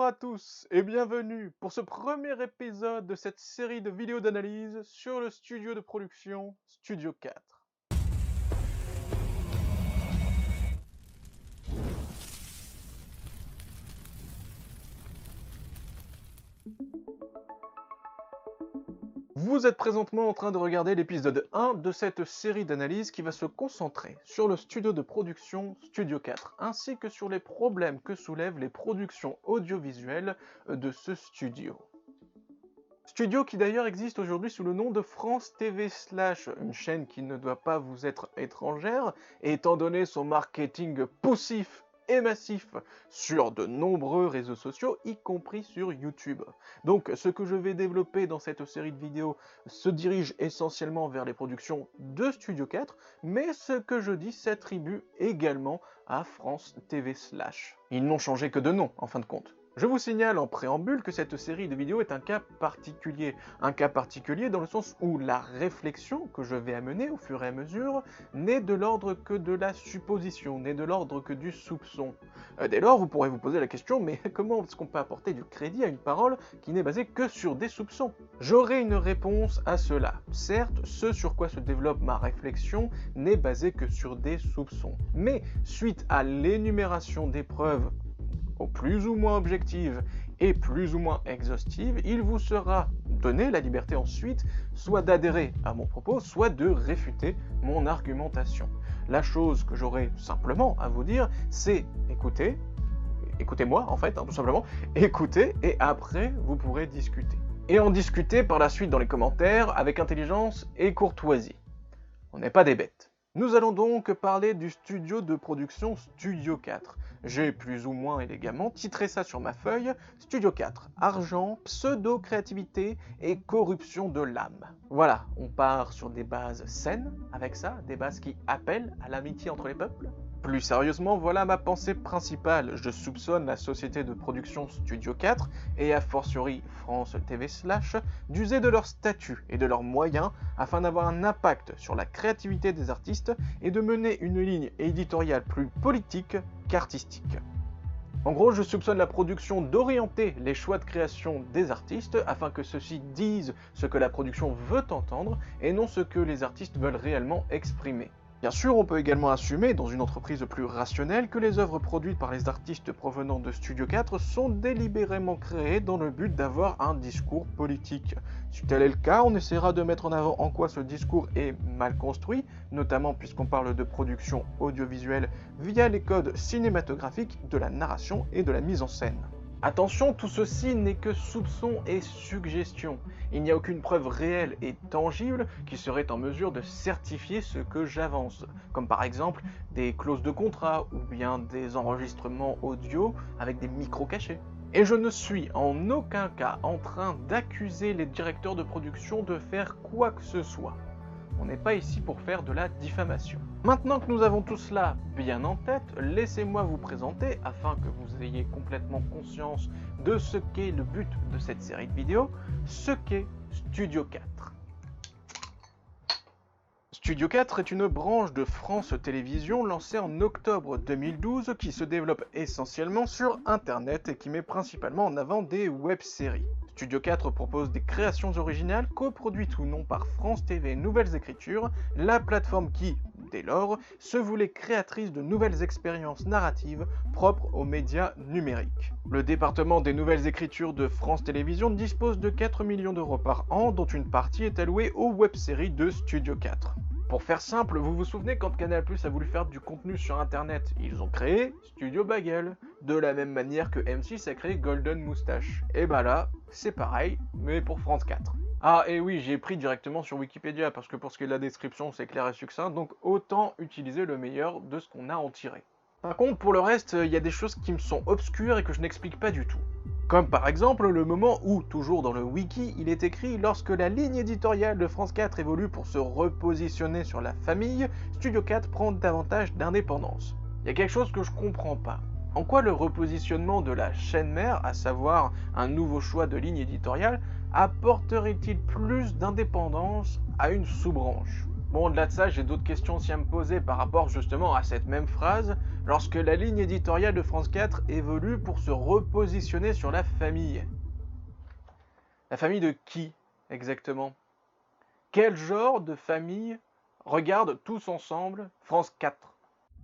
à tous et bienvenue pour ce premier épisode de cette série de vidéos d'analyse sur le studio de production Studio 4. Vous êtes présentement en train de regarder l'épisode 1 de cette série d'analyses qui va se concentrer sur le studio de production Studio 4, ainsi que sur les problèmes que soulèvent les productions audiovisuelles de ce studio. Studio qui d'ailleurs existe aujourd'hui sous le nom de France TV Slash, une chaîne qui ne doit pas vous être étrangère, étant donné son marketing poussif et massif sur de nombreux réseaux sociaux, y compris sur YouTube. Donc ce que je vais développer dans cette série de vidéos se dirige essentiellement vers les productions de Studio 4, mais ce que je dis s'attribue également à France TV Slash. Ils n'ont changé que de nom en fin de compte. Je vous signale en préambule que cette série de vidéos est un cas particulier dans le sens où la réflexion que je vais amener au fur et à mesure n'est de l'ordre que de la supposition, n'est de l'ordre que du soupçon. Dès lors, vous pourrez vous poser la question, mais comment est-ce qu'on peut apporter du crédit à une parole qui n'est basée que sur des soupçons? J'aurai une réponse à cela. Certes, ce sur quoi se développe ma réflexion n'est basé que sur des soupçons. Mais suite à l'énumération des preuves au plus ou moins objective et plus ou moins exhaustive, il vous sera donné la liberté ensuite soit d'adhérer à mon propos, soit de réfuter mon argumentation. La chose que j'aurai simplement à vous dire, c'est écoutez-moi en fait, tout simplement, écoutez et après vous pourrez discuter. Et en discuter par la suite dans les commentaires avec intelligence et courtoisie. On n'est pas des bêtes. Nous allons donc parler du studio de production Studio 4. J'ai plus ou moins élégamment titré ça sur ma feuille, Studio 4, argent, pseudo-créativité et corruption de l'âme. Voilà, on part sur des bases saines avec ça, des bases qui appellent à l'amitié entre les peuples. Plus sérieusement, voilà ma pensée principale. Je soupçonne la société de production Studio 4, et a fortiori France TV Slash, d'user de leur statut et de leurs moyens afin d'avoir un impact sur la créativité des artistes et de mener une ligne éditoriale plus politique qu'artistique. En gros, je soupçonne la production d'orienter les choix de création des artistes afin que ceux-ci disent ce que la production veut entendre et non ce que les artistes veulent réellement exprimer. Bien sûr, on peut également assumer, dans une entreprise plus rationnelle, que les œuvres produites par les artistes provenant de Studio 4 sont délibérément créées dans le but d'avoir un discours politique. Si tel est le cas, on essaiera de mettre en avant en quoi ce discours est mal construit, notamment puisqu'on parle de production audiovisuelle via les codes cinématographiques de la narration et de la mise en scène. Attention, tout ceci n'est que soupçon et suggestion. Il n'y a aucune preuve réelle et tangible qui serait en mesure de certifier ce que j'avance, comme par exemple des clauses de contrat ou bien des enregistrements audio avec des micros cachés. Et je ne suis en aucun cas en train d'accuser les directeurs de production de faire quoi que ce soit. On n'est pas ici pour faire de la diffamation. Maintenant que nous avons tout cela bien en tête, laissez-moi vous présenter, afin que vous ayez complètement conscience de ce qu'est le but de cette série de vidéos, ce qu'est Studio 4. Studio 4 est une branche de France Télévisions lancée en octobre 2012 qui se développe essentiellement sur Internet et qui met principalement en avant des web-séries. Studio 4 propose des créations originales coproduites ou non par France TV Nouvelles Écritures, la plateforme qui, dès lors, se voulait créatrice de nouvelles expériences narratives propres aux médias numériques. Le département des Nouvelles Écritures de France Télévisions dispose de 4 millions d'euros par an, dont une partie est allouée aux web-séries de Studio 4. Pour faire simple, vous vous souvenez quand Canal+ a voulu faire du contenu sur internet, ils ont créé Studio Bagel, de la même manière que M6 a créé Golden Moustache. Et bah là, c'est pareil, mais pour France 4. Ah et oui, j'ai pris directement sur Wikipédia, parce que pour ce qui est de la description, c'est clair et succinct, donc autant utiliser le meilleur de ce qu'on a en tiré. Par contre, pour le reste, il y a des choses qui me sont obscures et que je n'explique pas du tout. Comme par exemple le moment où, toujours dans le wiki, il est écrit « Lorsque la ligne éditoriale de France 4 évolue pour se repositionner sur la famille, Studio 4 prend davantage d'indépendance ». Il y a quelque chose que je comprends pas. En quoi le repositionnement de la chaîne mère, à savoir un nouveau choix de ligne éditoriale, apporterait-il plus d'indépendance à une sous-branche? Bon, au-delà de ça, j'ai d'autres questions aussi à me poser par rapport justement à cette même phrase, lorsque la ligne éditoriale de France 4 évolue pour se repositionner sur la famille. La famille de qui, exactement? Quel genre de famille regarde tous ensemble France 4?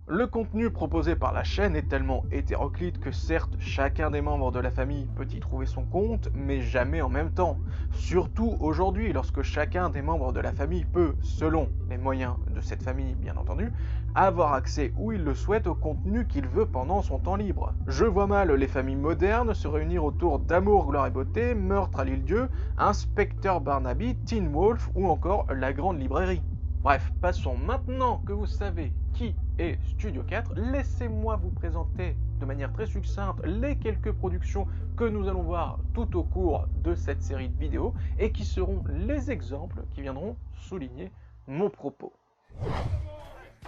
Le contenu proposé par la chaîne est tellement hétéroclite que certes, chacun des membres de la famille peut y trouver son compte, mais jamais en même temps. Surtout aujourd'hui, lorsque chacun des membres de la famille peut, selon les moyens de cette famille bien entendu, avoir accès où il le souhaite au contenu qu'il veut pendant son temps libre. Je vois mal les familles modernes se réunir autour d'Amour, Gloire et Beauté, Meurtre à l'île-Dieu, Inspecteur Barnaby, Teen Wolf ou encore La Grande Librairie. Bref, passons maintenant que vous savez qui est Studio 4, laissez-moi vous présenter de manière très succincte les quelques productions que nous allons voir tout au cours de cette série de vidéos et qui seront les exemples qui viendront souligner mon propos.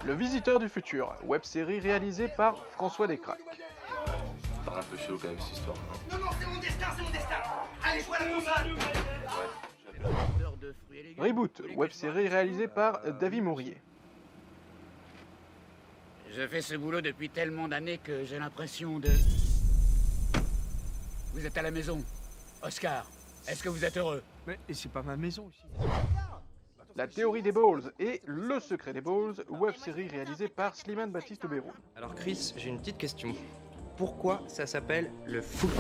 Le Visiteur du Futur, web-série réalisée par François Descraques. Ça paraît un peu chelou quand même cette histoire. Non, c'est mon destin, c'est mon destin. Allez, je vois la console. Reboot, web-série réalisée par David Mourier. Je fais ce boulot depuis tellement d'années que j'ai l'impression de... Vous êtes à la maison. Oscar, est-ce que vous êtes heureux? Mais c'est pas ma maison ici. La théorie des balls et Le secret des balls, web-série réalisée par Slimane Baptiste Beyroun. Alors Chris, j'ai une petite question. Pourquoi ça s'appelle le fou?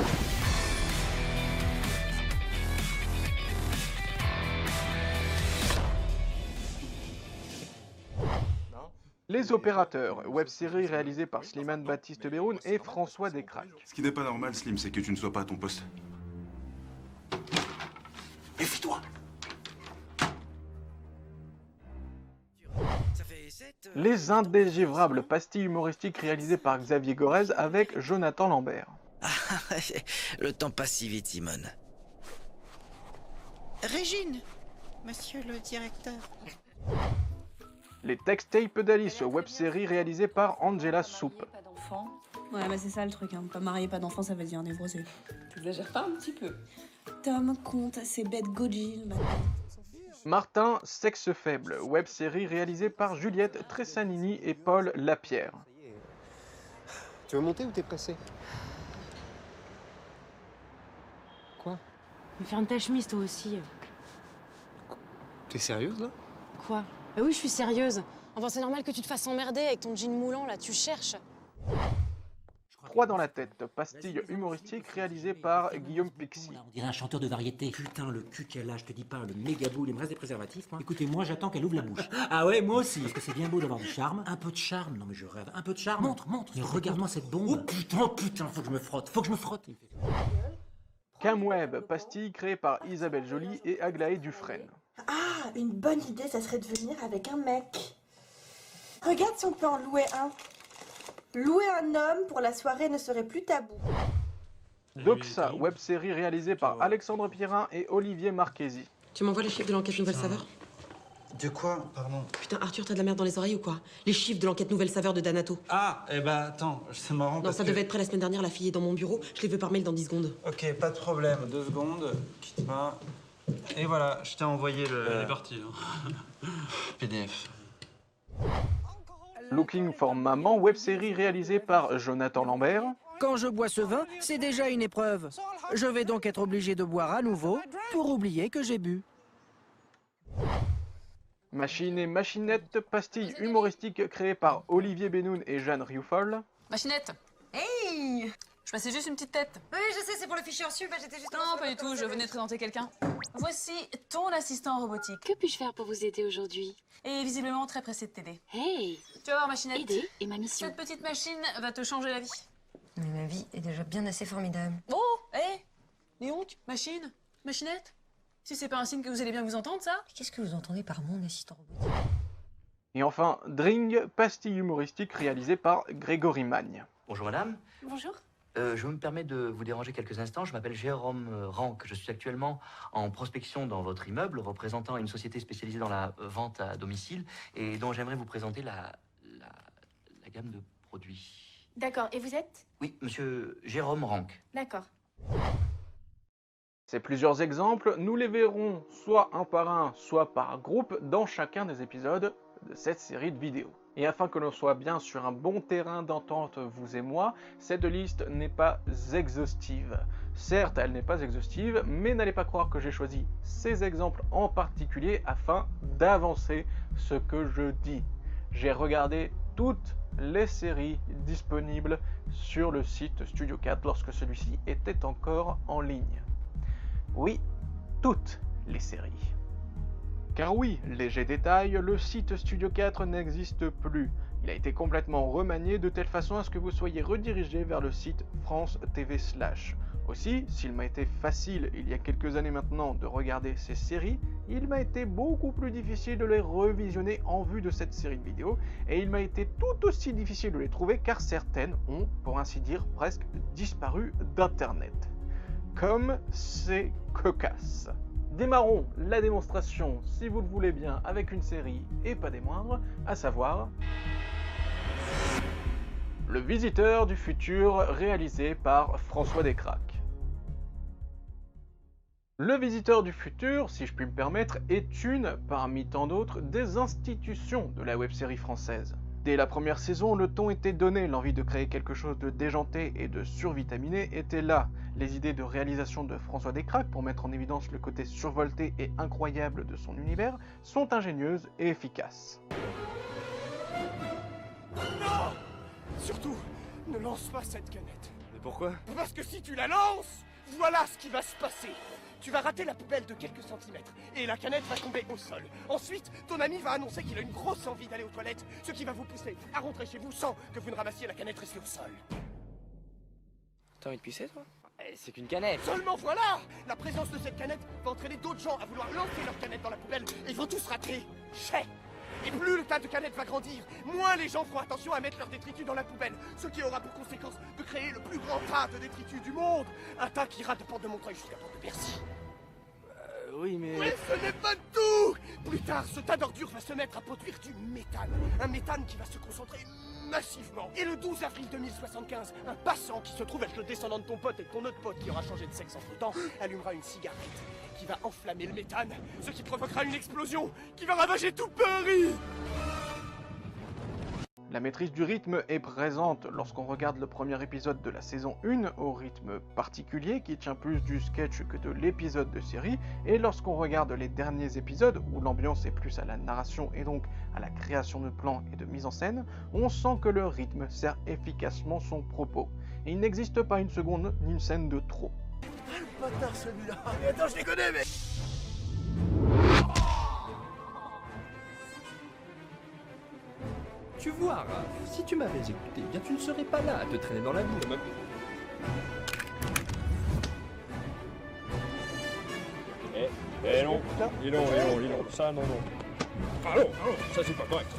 Les Opérateurs, web-série réalisée par Slimane Baptiste Beyroun et François Descraques. Ce qui n'est pas normal, Slim, c'est que tu ne sois pas à ton poste. Méfie-toi. Les Indésivrables, pastilles humoristiques réalisées par Xavier Gorez avec Jonathan Lambert. Le temps passe si vite, Simone. Régine, monsieur le directeur. Les Textapes d'Alice, web-série réalisée par Angela Soup. Pas d'enfants. Ouais, bah c'est ça le truc, hein. Pas marié, pas d'enfant, ça veut dire névrosé. T'exagères pas un petit peu? Tom, compte, c'est bête Gojil, maintenant. Martin, Sexe Faible, web-série réalisée par Juliette Tressanini et Paul Lapierre. Tu veux monter ou t'es pressé? Quoi? Mais ferme ta chemise, toi aussi. T'es sérieuse, là? Quoi? Bah oui, je suis sérieuse. Enfin, c'est normal que tu te fasses emmerder avec ton jean moulant, là, tu cherches. 3 dans la tête, pastille humoristique réalisée par Guillaume Pixy. On dirait un chanteur de variété. Putain, le cul qu'elle a, je te dis pas, le méga boule, il me reste des préservatifs, moi. Écoutez, moi j'attends qu'elle ouvre la bouche. Ah ouais, moi aussi. Parce que c'est bien beau d'avoir du charme. Un peu de charme, non mais je rêve. Un peu de charme. Montre. Mais regarde-moi cette bombe. Oh putain, faut que je me frotte. Camweb, pastille créée par Isabelle Joly et Aglaé Dufresne. Ah, une bonne idée, ça serait de venir avec un mec. Regarde si on peut en louer un. Louer un homme pour la soirée ne serait plus tabou. Doxa, web-série réalisée par Alexandre Pierrin et Olivier Marchesi. Tu m'envoies les chiffres de l'enquête Nouvelle Saveur? De quoi, pardon? Putain, Arthur, t'as de la merde dans les oreilles ou quoi? Les chiffres de l'enquête Nouvelle Saveur de Danato. Ah, eh ben attends, c'est marrant. Non, ça devait être prêt la semaine dernière, la fille est dans mon bureau, je l'ai vu par mail dans 10 secondes. Ok, pas de problème, 2 secondes, quitte pas. Et voilà, je t'ai envoyé le... Elle est partie, hein. PDF. Looking for Maman, web-série réalisée par Jonathan Lambert. Quand je bois ce vin, c'est déjà une épreuve. Je vais donc être obligé de boire à nouveau pour oublier que j'ai bu. Machine et Machinette, pastille humoristique créée par Olivier Benoun et Jeanne Rioufol. Machinette. Hey! Je passais juste une petite tête. Oui, je sais, c'est pour le fichier en sup, j'étais juste... Non, pas du tout, je venais te présenter quelqu'un. Voici ton assistant robotique. Que puis-je faire pour vous aider aujourd'hui? Et visiblement très pressé de t'aider. Hey! Tu vas voir, Machinette. Aider est ma mission. Cette petite machine va te changer la vie. Mais ma vie est déjà bien assez formidable. Oh, hé! Dis donc, machine, machinette. Si c'est pas un signe que vous allez bien vous entendre, ça? Qu'est-ce que vous entendez par mon assistant robotique? Et enfin, Dring, pastille humoristique réalisée par Grégory Magne. Bonjour madame. Bonjour. Je me permets de vous déranger quelques instants. Je m'appelle Jérôme Rank. Je suis actuellement en prospection dans votre immeuble, représentant une société spécialisée dans la vente à domicile et dont j'aimerais vous présenter la gamme de produits. D'accord, et vous êtes? Oui, monsieur Jérôme Rank. D'accord. Ces plusieurs exemples, nous les verrons soit un par un, soit par groupe dans chacun des épisodes de cette série de vidéos. Et afin que l'on soit bien sur un bon terrain d'entente, vous et moi, cette liste n'est pas exhaustive. Certes, elle n'est pas exhaustive, mais n'allez pas croire que j'ai choisi ces exemples en particulier afin d'avancer ce que je dis. J'ai regardé toutes les séries disponibles sur le site Studio 4 lorsque celui-ci était encore en ligne. Oui, toutes les séries. Car oui, léger détail, le site Studio 4 n'existe plus. Il a été complètement remanié de telle façon à ce que vous soyez redirigé vers le site France TV/. Aussi, s'il m'a été facile il y a quelques années maintenant de regarder ces séries, il m'a été beaucoup plus difficile de les revisionner en vue de cette série de vidéos, et il m'a été tout aussi difficile de les trouver car certaines ont, pour ainsi dire, presque disparu d'internet. Comme c'est cocasse. Démarrons la démonstration, si vous le voulez bien, avec une série et pas des moindres, à savoir Le Visiteur du Futur, réalisé par François Descraques. Le Visiteur du Futur, si je puis me permettre, est une, parmi tant d'autres, des institutions de la web-série française. Dès la première saison, le ton était donné, l'envie de créer quelque chose de déjanté et de survitaminé était là. Les idées de réalisation de François Descraques pour mettre en évidence le côté survolté et incroyable de son univers sont ingénieuses et efficaces. Non! Surtout, ne lance pas cette canette. Mais pourquoi? Parce que si tu la lances, voilà ce qui va se passer. Tu vas rater la poubelle de quelques centimètres et la canette va tomber au sol. Ensuite, ton ami va annoncer qu'il a une grosse envie d'aller aux toilettes, ce qui va vous pousser à rentrer chez vous sans que vous ne ramassiez la canette restée au sol. T'as envie de pisser, toi? C'est qu'une canette. Seulement voilà! La présence de cette canette va entraîner d'autres gens à vouloir lancer leur canette dans la poubelle et ils vont tous rater. Chais! Et plus le tas de canettes va grandir, moins les gens feront attention à mettre leurs détritus dans la poubelle, ce qui aura pour conséquence de créer le plus grand tas de détritus du monde. Un tas qui ira de Porte de Montreuil jusqu'à Porte de Bercy. Oui, mais... Mais ce n'est pas tout! Plus tard, ce tas d'ordures va se mettre à produire du méthane. Un méthane qui va se concentrer massivement. Et le 12 avril 2075, un passant qui se trouve être le descendant de ton pote et de ton autre pote qui aura changé de sexe entre temps, allumera une cigarette qui va enflammer le méthane, ce qui provoquera une explosion qui va ravager tout Paris! La maîtrise du rythme est présente lorsqu'on regarde le premier épisode de la saison 1 au rythme particulier qui tient plus du sketch que de l'épisode de série, et lorsqu'on regarde les derniers épisodes où l'ambiance est plus à la narration et donc à la création de plans et de mise en scène, on sent que le rythme sert efficacement son propos. Et il n'existe pas une seconde ni une scène de trop. Ah, le bâtard celui-là! Mais attends, je les connais, mais... Tu vois, Raph, si tu m'avais écouté, bien tu ne serais pas là à te traîner dans la boue. Non, il non, ça non. Ah non, ça c'est pas correct.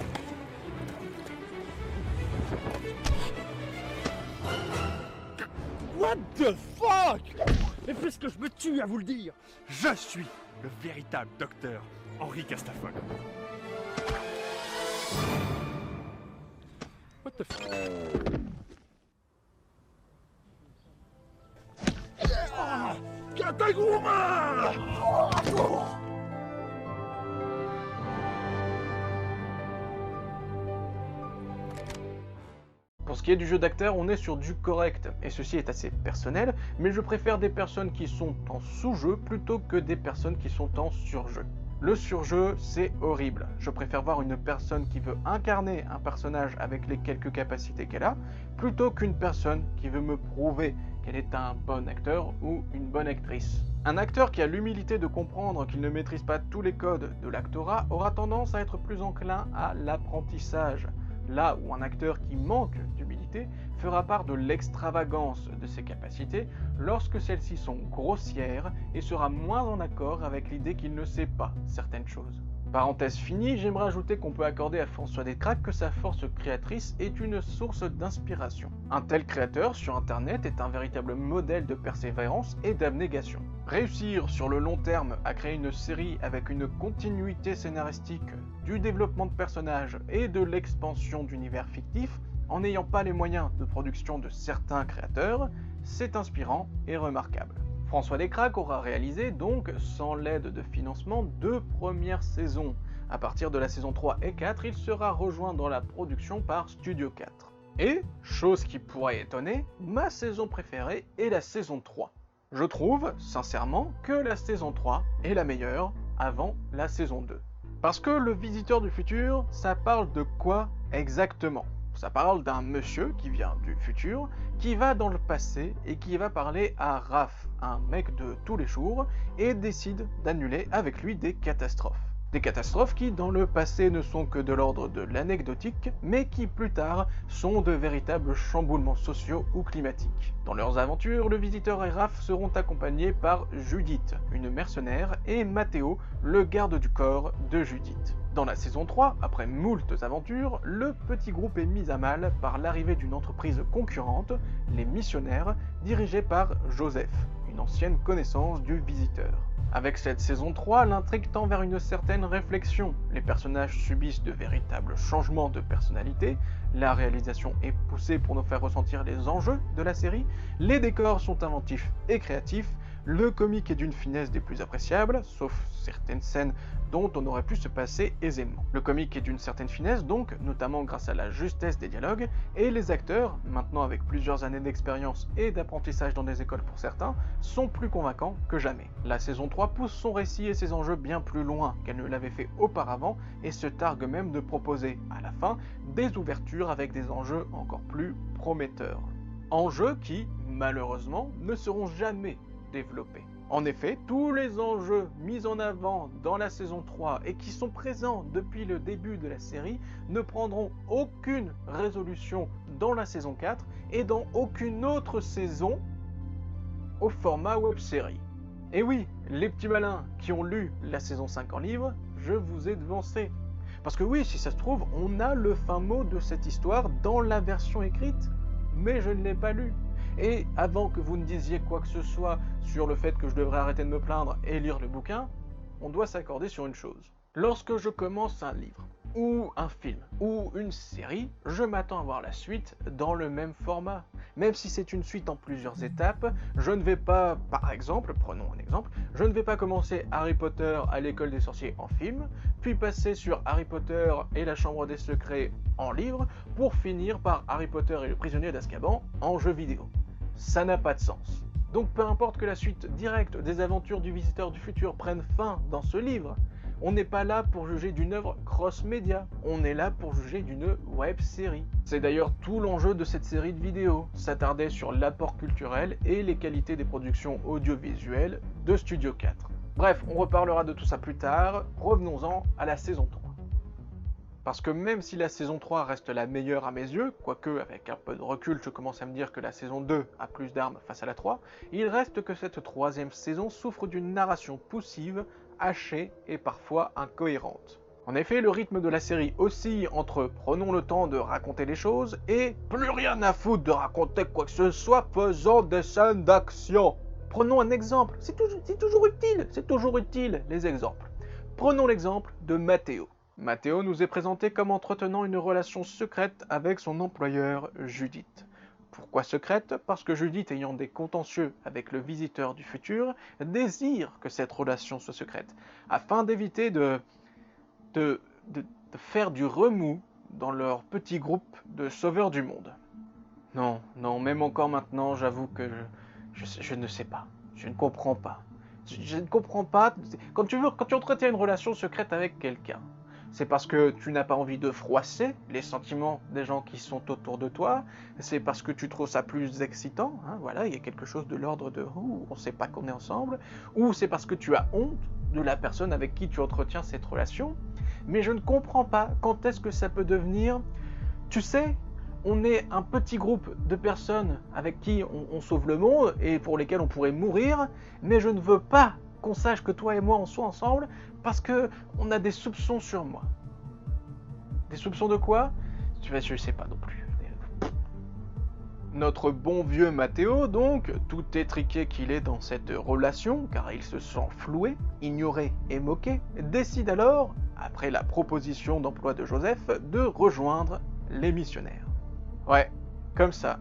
What the fuck? Mais puisque je me tue à vous le dire, je suis le véritable docteur Henri Castafol. What the fuck? Kataguma! Pour ce qui est du jeu d'acteur, on est sur du correct, et ceci est assez personnel, mais je préfère des personnes qui sont en sous-jeu plutôt que des personnes qui sont en surjeu. Le surjeu, c'est horrible. Je préfère voir une personne qui veut incarner un personnage avec les quelques capacités qu'elle a, plutôt qu'une personne qui veut me prouver qu'elle est un bon acteur ou une bonne actrice. Un acteur qui a l'humilité de comprendre qu'il ne maîtrise pas tous les codes de l'actorat aura tendance à être plus enclin à l'apprentissage, là où un acteur qui manque d'humilité fera part de l'extravagance de ses capacités lorsque celles-ci sont grossières et sera moins en accord avec l'idée qu'il ne sait pas certaines choses. Parenthèse finie, j'aimerais ajouter qu'on peut accorder à François Descraques que sa force créatrice est une source d'inspiration. Un tel créateur sur internet est un véritable modèle de persévérance et d'abnégation. Réussir sur le long terme à créer une série avec une continuité scénaristique, du développement de personnages et de l'expansion d'univers fictifs, en n'ayant pas les moyens de production de certains créateurs, c'est inspirant et remarquable. François Descraques aura réalisé donc, sans l'aide de financement, 2 premières saisons. À partir de la saison 3 et 4, il sera rejoint dans la production par Studio 4. Et, chose qui pourrait étonner, ma saison préférée est la saison 3. Je trouve, sincèrement, que la saison 3 est la meilleure avant la saison 2. Parce que le visiteur du futur, ça parle de quoi exactement? Ça parle d'un monsieur qui vient du futur, qui va dans le passé et qui va parler à Raph, un mec de tous les jours, et décide d'annuler avec lui des catastrophes. Des catastrophes qui, dans le passé, ne sont que de l'ordre de l'anecdotique, mais qui, plus tard, sont de véritables chamboulements sociaux ou climatiques. Dans leurs aventures, le visiteur et Raph seront accompagnés par Judith, une mercenaire, et Matteo, le garde du corps de Judith. Dans la saison 3, après moultes aventures, le petit groupe est mis à mal par l'arrivée d'une entreprise concurrente, les Missionnaires, dirigée par Joseph, une ancienne connaissance du visiteur. Avec cette saison 3, l'intrigue tend vers une certaine réflexion. Les personnages subissent de véritables changements de personnalité, la réalisation est poussée pour nous faire ressentir les enjeux de la série, les décors sont inventifs et créatifs, le comique est d'une finesse des plus appréciables, sauf certaines scènes dont on aurait pu se passer aisément. Le comique est d'une certaine finesse donc, notamment grâce à la justesse des dialogues, et les acteurs, maintenant avec plusieurs années d'expérience et d'apprentissage dans des écoles pour certains, sont plus convaincants que jamais. La saison 3 pousse son récit et ses enjeux bien plus loin qu'elle ne l'avait fait auparavant et se targue même de proposer, à la fin, des ouvertures avec des enjeux encore plus prometteurs. Enjeux qui, malheureusement, ne seront jamais développés. En effet, tous les enjeux mis en avant dans la saison 3 et qui sont présents depuis le début de la série ne prendront aucune résolution dans la saison 4 et dans aucune autre saison au format web-série. Et oui, les petits malins qui ont lu la saison 5 en livre, je vous ai devancé. Parce que oui, si ça se trouve, on a le fin mot de cette histoire dans la version écrite, mais je ne l'ai pas lu. Et avant que vous ne disiez quoi que ce soit sur le fait que je devrais arrêter de me plaindre et lire le bouquin, on doit s'accorder sur une chose. Lorsque je commence un livre, ou un film, ou une série, je m'attends à voir la suite dans le même format. Même si c'est une suite en plusieurs étapes, je ne vais pas, par exemple, prenons un exemple, je ne vais pas commencer Harry Potter à l'école des sorciers en film, puis passer sur Harry Potter et la chambre des secrets en livre, pour finir par Harry Potter et le prisonnier d'Azkaban en jeu vidéo. Ça n'a pas de sens. Donc peu importe que la suite directe des aventures du visiteur du futur prenne fin dans ce livre, on n'est pas là pour juger d'une œuvre cross-média, on est là pour juger d'une web-série. C'est d'ailleurs tout l'enjeu de cette série de vidéos, s'attarder sur l'apport culturel et les qualités des productions audiovisuelles de Studio 4. Bref, on reparlera de tout ça plus tard, revenons-en à la saison 3. Parce que même si la saison 3 reste la meilleure à mes yeux, quoique avec un peu de recul je commence à me dire que la saison 2 a plus d'armes face à la 3, il reste que cette troisième saison souffre d'une narration poussive, hachée et parfois incohérente. En effet, le rythme de la série oscille entre prenons le temps de raconter les choses et plus rien à foutre de raconter quoi que ce soit, faisant des scènes d'action. Prenons un exemple, c'est toujours utile les exemples. Prenons l'exemple de Matteo. Matteo nous est présenté comme entretenant une relation secrète avec son employeur Judith. Pourquoi secrète? Parce que Judith, ayant des contentieux avec le visiteur du futur, désire que cette relation soit secrète, afin d'éviter de faire du remous dans leur petit groupe de sauveurs du monde. Non, même encore maintenant, j'avoue que je ne sais pas, je ne comprends pas. Je ne comprends pas, quand tu entretiens une relation secrète avec quelqu'un, c'est parce que tu n'as pas envie de froisser les sentiments des gens qui sont autour de toi, c'est parce que tu trouves ça plus excitant, hein, voilà, il y a quelque chose de l'ordre de « on ne sait pas qu'on est ensemble », ou c'est parce que tu as honte de la personne avec qui tu entretiens cette relation, mais je ne comprends pas quand est-ce que ça peut devenir, tu sais, on est un petit groupe de personnes avec qui on sauve le monde et pour lesquelles on pourrait mourir, mais je ne veux pas qu'on sache que toi et moi on soit ensemble parce que on a des soupçons sur moi. Des soupçons de quoi? Je sais pas non plus. Notre bon vieux Matteo, donc, tout étriqué qu'il est dans cette relation, car il se sent floué, ignoré et moqué, décide alors, après la proposition d'emploi de Joseph, de rejoindre les missionnaires. Ouais, comme ça.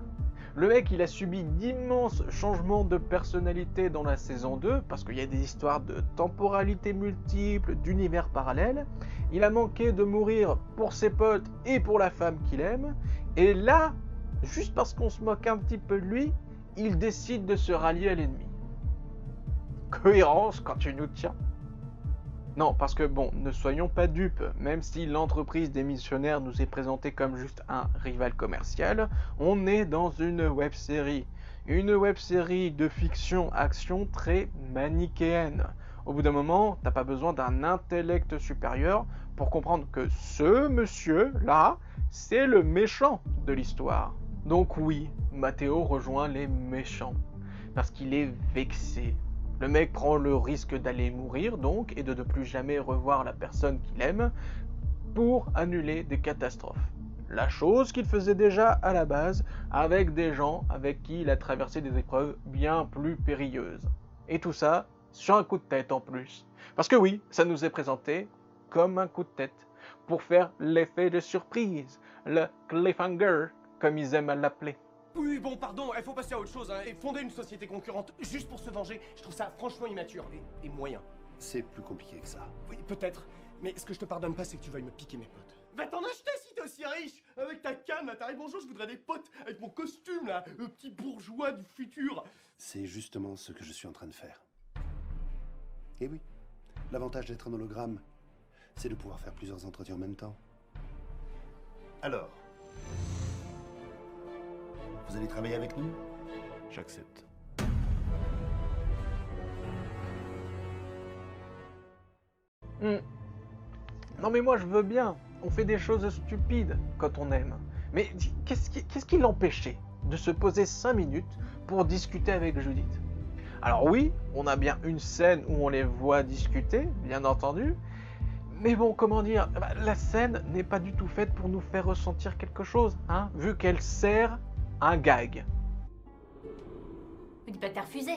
Le mec, il a subi d'immenses changements de personnalité dans la saison 2, parce qu'il y a des histoires de temporalité multiples, d'univers parallèles. Il a manqué de mourir pour ses potes et pour la femme qu'il aime. Et là, juste parce qu'on se moque un petit peu de lui, il décide de se rallier à l'ennemi. Cohérence quand tu nous tiens. Non, parce que bon, ne soyons pas dupes, même si l'entreprise des missionnaires nous est présentée comme juste un rival commercial, on est dans une web-série. Une web-série de fiction-action très manichéenne. Au bout d'un moment, t'as pas besoin d'un intellect supérieur pour comprendre que ce monsieur-là, c'est le méchant de l'histoire. Donc oui, Matteo rejoint les méchants, parce qu'il est vexé. Le mec prend le risque d'aller mourir donc et de ne plus jamais revoir la personne qu'il aime pour annuler des catastrophes. La chose qu'il faisait déjà à la base avec des gens avec qui il a traversé des épreuves bien plus périlleuses. Et tout ça sur un coup de tête en plus. Parce que oui, ça nous est présenté comme un coup de tête pour faire l'effet de surprise, le cliffhanger comme ils aiment à l'appeler. Oui, bon, pardon, il faut passer à autre chose, hein, et fonder une société concurrente juste pour se venger, je trouve ça franchement immature et moyen. C'est plus compliqué que ça. Oui, peut-être, mais ce que je te pardonne pas, c'est que tu veuilles me piquer mes potes. Va t'en acheter si t'es aussi riche. Avec ta canne, là, t'arrives, bonjour, je voudrais des potes avec mon costume, là, le petit bourgeois du futur. C'est justement ce que je suis en train de faire. Et oui, l'avantage d'être un hologramme, c'est de pouvoir faire plusieurs entretiens en même temps. Alors, vous allez travailler avec nous? J'accepte. Non mais moi je veux bien, on fait des choses stupides quand on aime. Mais qu'est-ce qui l'empêchait de se poser 5 minutes pour discuter avec Judith? Alors oui, on a bien une scène où on les voit discuter, bien entendu. Mais bon, comment dire, la scène n'est pas du tout faite pour nous faire ressentir quelque chose, hein, vu qu'elle sert un gag. Me dis pas que t'as refusé.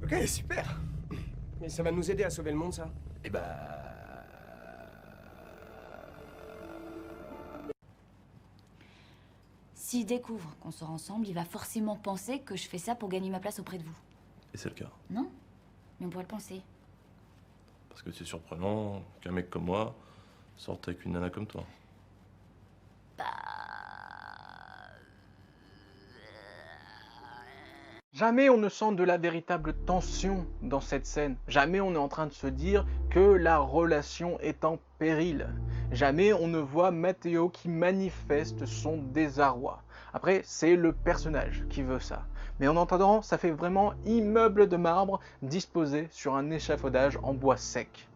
Ok, super. Mais ça va nous aider à sauver le monde, ça? Eh bah... S'il découvre qu'on sort ensemble, il va forcément penser que je fais ça pour gagner ma place auprès de vous. Et c'est le cas. Non? Mais on pourrait le penser. Parce que c'est surprenant qu'un mec comme moi sorte avec une nana comme toi. Jamais on ne sent de la véritable tension dans cette scène. Jamais on est en train de se dire que la relation est en péril. Jamais on ne voit Matteo qui manifeste son désarroi. Après, c'est le personnage qui veut ça. Mais en entendant, ça fait vraiment immeuble de marbre disposé sur un échafaudage en bois sec.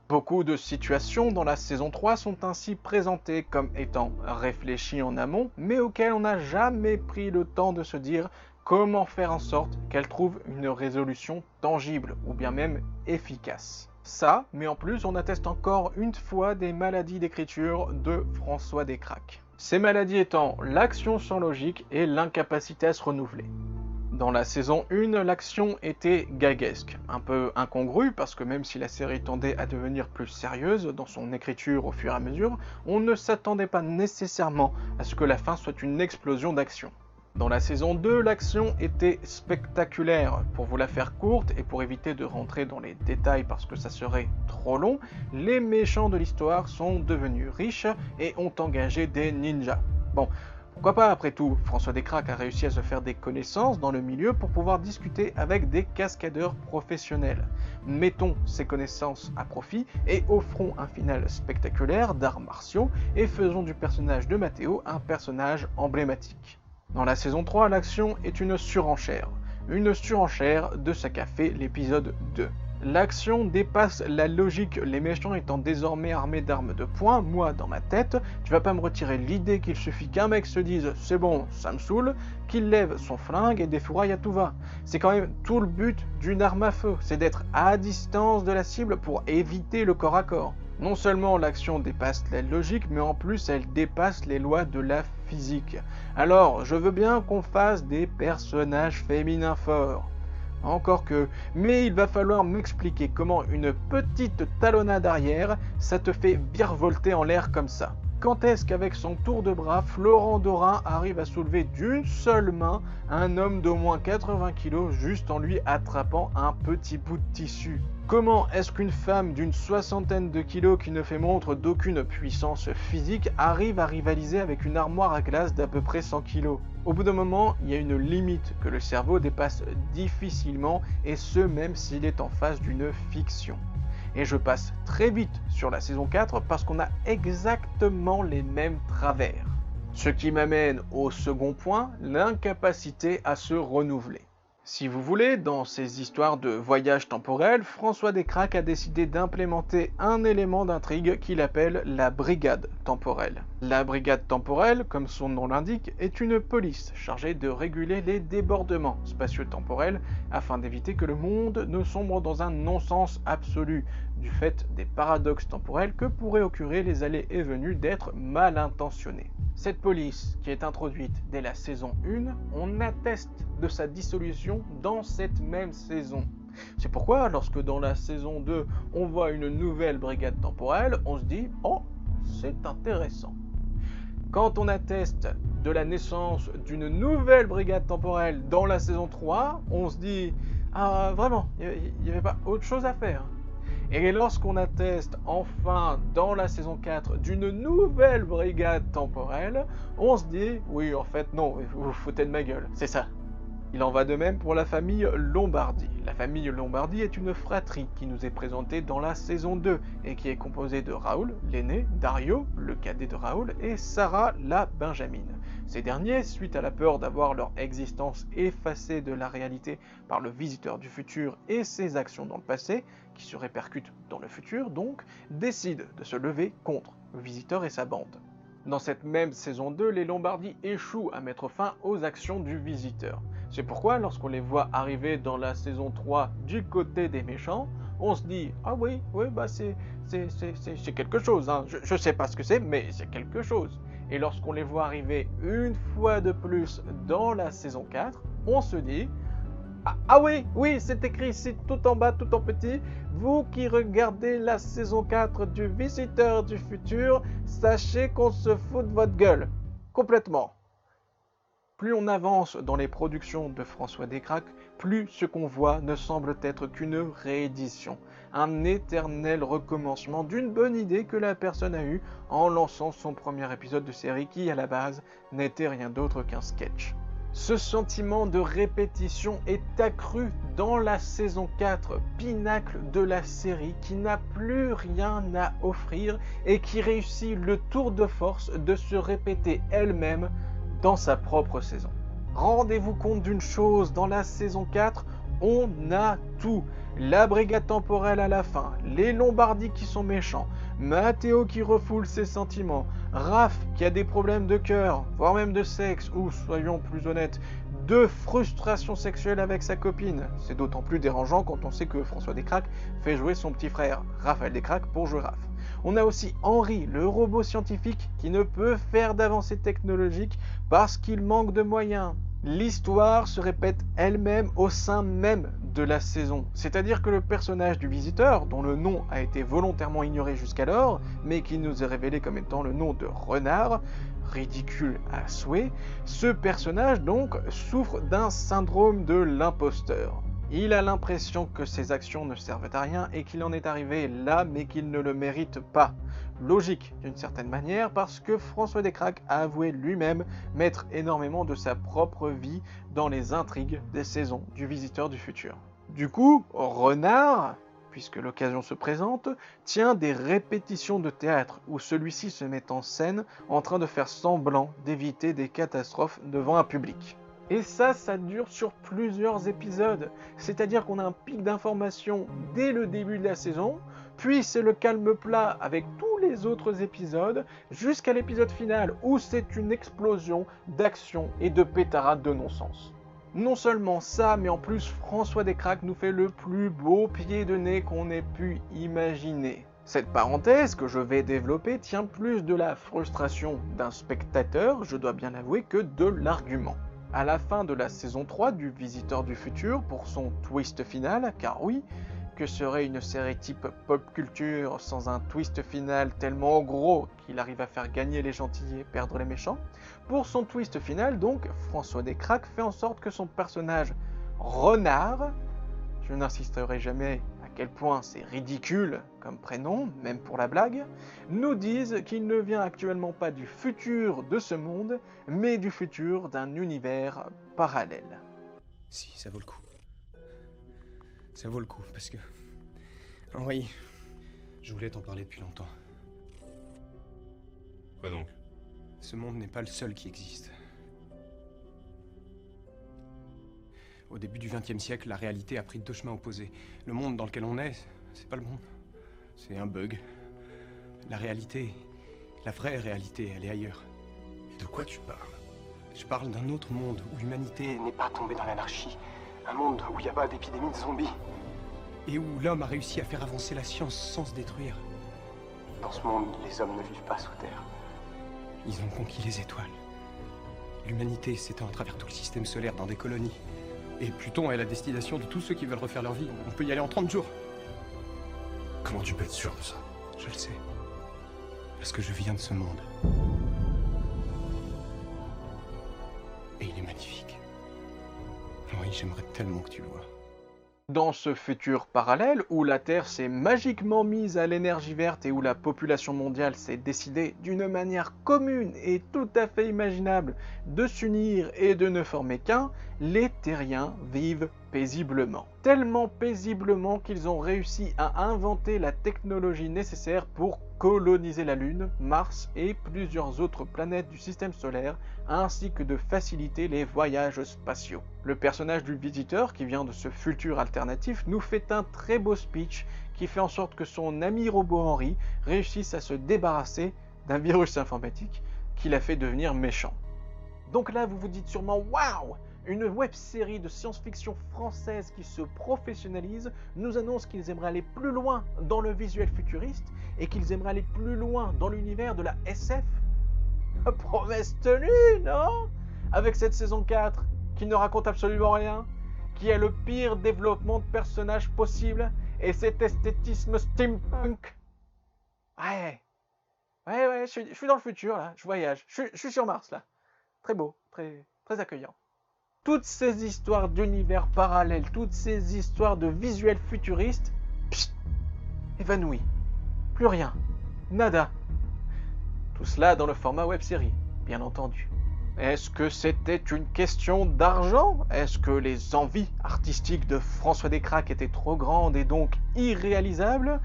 Beaucoup de situations dans la saison 3 sont ainsi présentées comme étant réfléchies en amont, mais auxquelles on n'a jamais pris le temps de se dire comment faire en sorte qu'elles trouvent une résolution tangible ou bien même efficace. Ça, mais en plus on atteste encore une fois des maladies d'écriture de François Descraques. Ces maladies étant l'action sans logique et l'incapacité à se renouveler. Dans la saison 1, l'action était gaguesque, un peu incongrue parce que même si la série tendait à devenir plus sérieuse dans son écriture au fur et à mesure, on ne s'attendait pas nécessairement à ce que la fin soit une explosion d'action. Dans la saison 2, l'action était spectaculaire. Pour vous la faire courte et pour éviter de rentrer dans les détails parce que ça serait trop long, les méchants de l'histoire sont devenus riches et ont engagé des ninjas. Bon, pourquoi pas après tout, François Descraques a réussi à se faire des connaissances dans le milieu pour pouvoir discuter avec des cascadeurs professionnels. Mettons ces connaissances à profit et offrons un final spectaculaire d'arts martiaux et faisons du personnage de Matteo un personnage emblématique. Dans la saison 3, l'action est une surenchère de ce qu'a fait l'épisode 2. L'action dépasse la logique, les méchants étant désormais armés d'armes de poing. Moi, dans ma tête, tu vas pas me retirer l'idée qu'il suffit qu'un mec se dise « c'est bon, ça me saoule », qu'il lève son flingue et défouraille à tout va. C'est quand même tout le but d'une arme à feu, c'est d'être à distance de la cible pour éviter le corps à corps. Non seulement l'action dépasse la logique, mais en plus elle dépasse les lois de la physique. Alors, je veux bien qu'on fasse des personnages féminins forts. Encore que, mais il va falloir m'expliquer comment une petite talonnade arrière, ça te fait virevolter en l'air comme ça. Quand est-ce qu'avec son tour de bras, Florent Dorin arrive à soulever d'une seule main un homme d'au moins 80 kg juste en lui attrapant un petit bout de tissu? Comment est-ce qu'une femme d'une soixantaine de kilos qui ne fait montre d'aucune puissance physique arrive à rivaliser avec une armoire à glace d'à peu près 100 kg? Au bout d'un moment, il y a une limite que le cerveau dépasse difficilement, et ce même s'il est en face d'une fiction. Et je passe très vite sur la saison 4 parce qu'on a exactement les mêmes travers. Ce qui m'amène au second point, l'incapacité à se renouveler. Si vous voulez, dans ces histoires de voyage temporel, François Descraques a décidé d'implémenter un élément d'intrigue qu'il appelle la brigade temporelle. La brigade temporelle, comme son nom l'indique, est une police chargée de réguler les débordements spatio-temporels afin d'éviter que le monde ne sombre dans un non-sens absolu du fait des paradoxes temporels que pourraient occurer les allées et venues d'êtres mal intentionnés. Cette police, qui est introduite dès la saison 1, on atteste de sa dissolution dans cette même saison. C'est pourquoi, lorsque dans la saison 2, on voit une nouvelle brigade temporelle, on se dit « Oh, c'est intéressant ». Quand on atteste de la naissance d'une nouvelle brigade temporelle dans la saison 3, on se dit « Ah, vraiment, il n'y avait pas autre chose à faire ». Et lorsqu'on atteste enfin dans la saison 4 d'une nouvelle brigade temporelle, on se dit « Oui, en fait, non, vous vous foutez de ma gueule, c'est ça ». Il en va de même pour la famille Lombardi. La famille Lombardi est une fratrie qui nous est présentée dans la saison 2 et qui est composée de Raoul, l'aîné, Dario, le cadet de Raoul, et Sarah, la benjamine. Ces derniers, suite à la peur d'avoir leur existence effacée de la réalité par le visiteur du futur et ses actions dans le passé, qui se répercutent dans le futur donc, décident de se lever contre le visiteur et sa bande. Dans cette même saison 2, les Lombardi échouent à mettre fin aux actions du visiteur. C'est pourquoi, lorsqu'on les voit arriver dans la saison 3 du côté des méchants, on se dit « Ah oui, bah c'est quelque chose, hein. Je sais pas ce que c'est, mais c'est quelque chose ». Et lorsqu'on les voit arriver une fois de plus dans la saison 4, on se dit « Ah oui, c'est écrit ici tout en bas, tout en petit. Vous qui regardez la saison 4 du Visiteur du Futur, sachez qu'on se fout de votre gueule. » Complètement. Plus on avance dans les productions de François Descraques, plus ce qu'on voit ne semble être qu'une réédition, un éternel recommencement d'une bonne idée que la personne a eue en lançant son premier épisode de série qui, à la base, n'était rien d'autre qu'un sketch. Ce sentiment de répétition est accru dans la saison 4, pinacle de la série qui n'a plus rien à offrir et qui réussit le tour de force de se répéter elle-même dans sa propre saison. Rendez-vous compte d'une chose, dans la saison 4, on a tout. La brigade temporelle à la fin, les Lombardi qui sont méchants, Matteo qui refoule ses sentiments, Raph qui a des problèmes de cœur, voire même de sexe, ou soyons plus honnêtes, de frustration sexuelle avec sa copine. C'est d'autant plus dérangeant quand on sait que François Descraques fait jouer son petit frère, Raphaël Descraques, pour jouer Raph. On a aussi Henri, le robot scientifique qui ne peut faire d'avancées technologiques parce qu'il manque de moyens. L'histoire se répète elle-même au sein même de la saison. C'est-à-dire que le personnage du visiteur, dont le nom a été volontairement ignoré jusqu'alors, mais qui nous est révélé comme étant le nom de Renard, ridicule à souhait, ce personnage donc souffre d'un syndrome de l'imposteur. Il a l'impression que ses actions ne servent à rien et qu'il en est arrivé là mais qu'il ne le mérite pas. Logique d'une certaine manière parce que François Descraques a avoué lui-même mettre énormément de sa propre vie dans les intrigues des saisons du Visiteur du Futur. Du coup, Renard, puisque l'occasion se présente, tient des répétitions de théâtre où celui-ci se met en scène en train de faire semblant d'éviter des catastrophes devant un public. Et ça dure sur plusieurs épisodes, c'est-à-dire qu'on a un pic d'information dès le début de la saison, puis c'est le calme plat avec tous les autres épisodes, jusqu'à l'épisode final où c'est une explosion d'action et de pétarades de non-sens. Non seulement ça, mais en plus François Descraques nous fait le plus beau pied de nez qu'on ait pu imaginer. Cette parenthèse que je vais développer tient plus de la frustration d'un spectateur, je dois bien l'avouer, que de l'argument. À la fin de la saison 3 du Visiteur du Futur, pour son twist final, car oui, que serait une série type pop culture sans un twist final tellement gros qu'il arrive à faire gagner les gentils et perdre les méchants. Pour son twist final donc, François Descraques fait en sorte que son personnage Renard, je n'insisterai jamais à quel point c'est ridicule comme prénom, même pour la blague, nous dise qu'il ne vient actuellement pas du futur de ce monde, mais du futur d'un univers parallèle. Si, ça vaut le coup. Ça vaut le coup, parce que... Oui, je voulais t'en parler depuis longtemps. Quoi donc? Ce monde n'est pas le seul qui existe. Au début du XXe siècle, la réalité a pris deux chemins opposés. Le monde dans lequel on est, c'est pas le monde. C'est un bug. La réalité, la vraie réalité, elle est ailleurs. De quoi tu parles? Je parle d'un autre monde où l'humanité n'est pas tombée dans l'anarchie. Un monde où il n'y a pas d'épidémie de zombies. Et où l'homme a réussi à faire avancer la science sans se détruire. Dans ce monde, les hommes ne vivent pas sous terre. Ils ont conquis les étoiles. L'humanité s'étend à travers tout le système solaire dans des colonies. Et Pluton est la destination de tous ceux qui veulent refaire leur vie. On peut y aller en 30 jours. Comment tu peux être sûr de ça? Je le sais. Parce que je viens de ce monde. Et il est magnifique. Oui, j'aimerais tellement que tu le vois. Dans ce futur parallèle, où la Terre s'est magiquement mise à l'énergie verte et où la population mondiale s'est décidée d'une manière commune et tout à fait imaginable de s'unir et de ne former qu'un, les Terriens vivent paisiblement. Tellement paisiblement qu'ils ont réussi à inventer la technologie nécessaire pour coloniser la Lune, Mars et plusieurs autres planètes du système solaire, ainsi que de faciliter les voyages spatiaux. Le personnage du visiteur, qui vient de ce futur alternatif, nous fait un très beau speech qui fait en sorte que son ami robot Henry réussisse à se débarrasser d'un virus informatique qui l'a fait devenir méchant. Donc là, vous vous dites sûrement « Waouh !» Une web-série de science-fiction française qui se professionnalise nous annonce qu'ils aimeraient aller plus loin dans le visuel futuriste et qu'ils aimeraient aller plus loin dans l'univers de la SF. Promesse tenue, non? Avec cette saison 4 qui ne raconte absolument rien, qui a le pire développement de personnages possible et cet esthétisme steampunk. Ouais, je suis dans le futur là, je voyage, je suis sur Mars là. Très beau, très accueillant. Toutes ces histoires d'univers parallèles, toutes ces histoires de visuels futuristes, évanouies. Plus rien. Nada. Tout cela dans le format web-série, bien entendu. Est-ce que c'était une question d'argent? Est-ce que les envies artistiques de François Descraques étaient trop grandes et donc irréalisables?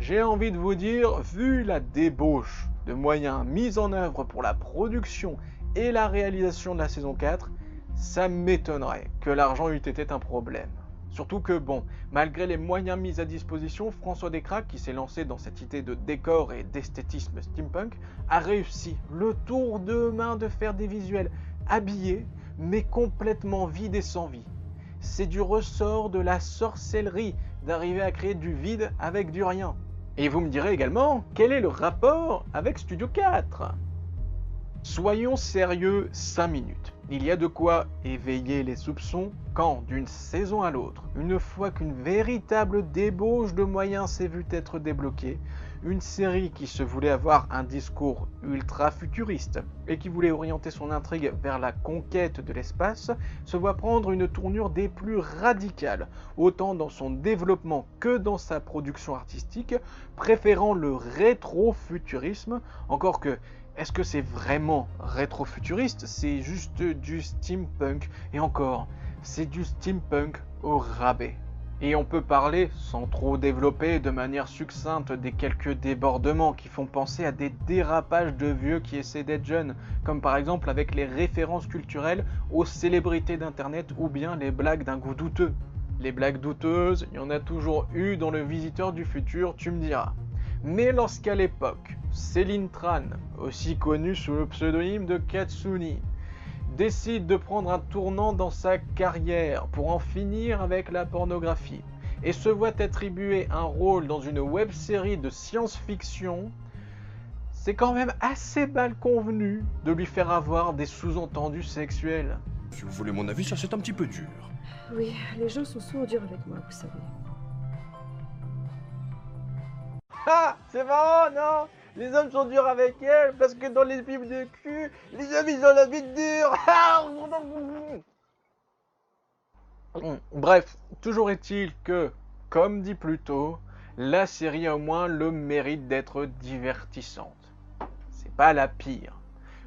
J'ai envie de vous dire, vu la débauche de moyens mis en œuvre pour la production et la réalisation de la saison 4, ça m'étonnerait que l'argent eût été un problème. Surtout que bon, malgré les moyens mis à disposition, François Descraques, qui s'est lancé dans cette idée de décor et d'esthétisme steampunk, a réussi le tour de main de faire des visuels habillés, mais complètement vides et sans vie. C'est du ressort de la sorcellerie d'arriver à créer du vide avec du rien. Et vous me direz également, quel est le rapport avec Studio 4 ? Soyons sérieux 5 minutes. Il y a de quoi éveiller les soupçons quand, d'une saison à l'autre, une fois qu'une véritable débauche de moyens s'est vue être débloquée, une série qui se voulait avoir un discours ultra futuriste et qui voulait orienter son intrigue vers la conquête de l'espace, se voit prendre une tournure des plus radicales, autant dans son développement que dans sa production artistique, préférant le rétro-futurisme, encore que est-ce que c'est vraiment rétro-futuriste? C'est juste du steampunk. Et encore, c'est du steampunk au rabais. Et on peut parler, sans trop développer, de manière succincte des quelques débordements qui font penser à des dérapages de vieux qui essaient d'être jeunes, comme par exemple avec les références culturelles aux célébrités d'internet ou bien les blagues d'un goût douteux. Les blagues douteuses, il y en a toujours eu dans le Visiteur du futur, tu me diras. Mais lorsqu'à l'époque, Céline Tran, aussi connue sous le pseudonyme de Katsuni, décide de prendre un tournant dans sa carrière pour en finir avec la pornographie et se voit attribuer un rôle dans une web-série de science-fiction, c'est quand même assez mal convenu de lui faire avoir des sous-entendus sexuels. Si vous voulez mon avis, ça c'est un petit peu dur. Oui, les gens sont sourds durs avec moi, vous savez. Ah, c'est marrant, non? Les hommes sont durs avec elle parce que dans les films de cul, les hommes ils ont la vie dure. Bref, toujours est-il que, comme dit plus tôt, la série a au moins le mérite d'être divertissante. C'est pas la pire.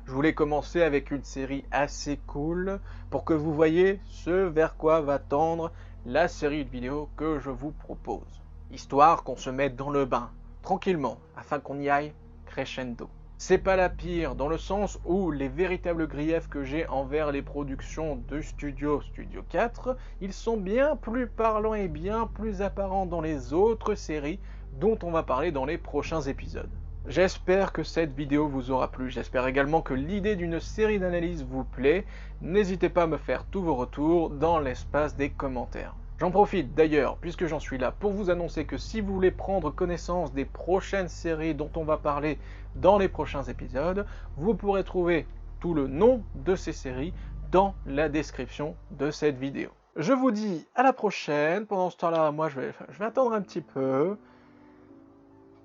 Je voulais commencer avec une série assez cool pour que vous voyez ce vers quoi va tendre la série de vidéos que je vous propose. Histoire qu'on se mette dans le bain, tranquillement, afin qu'on y aille crescendo. C'est pas la pire dans le sens où les véritables griefs que j'ai envers les productions de Studio 4, ils sont bien plus parlants et bien plus apparents dans les autres séries dont on va parler dans les prochains épisodes. J'espère que cette vidéo vous aura plu, j'espère également que l'idée d'une série d'analyse vous plaît. N'hésitez pas à me faire tous vos retours dans l'espace des commentaires. J'en profite d'ailleurs, puisque j'en suis là, pour vous annoncer que si vous voulez prendre connaissance des prochaines séries dont on va parler dans les prochains épisodes, vous pourrez trouver tout le nom de ces séries dans la description de cette vidéo. Je vous dis à la prochaine. Pendant ce temps-là, moi je vais attendre un petit peu.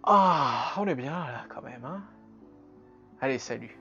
Ah, on est bien là quand même, hein. Allez, salut.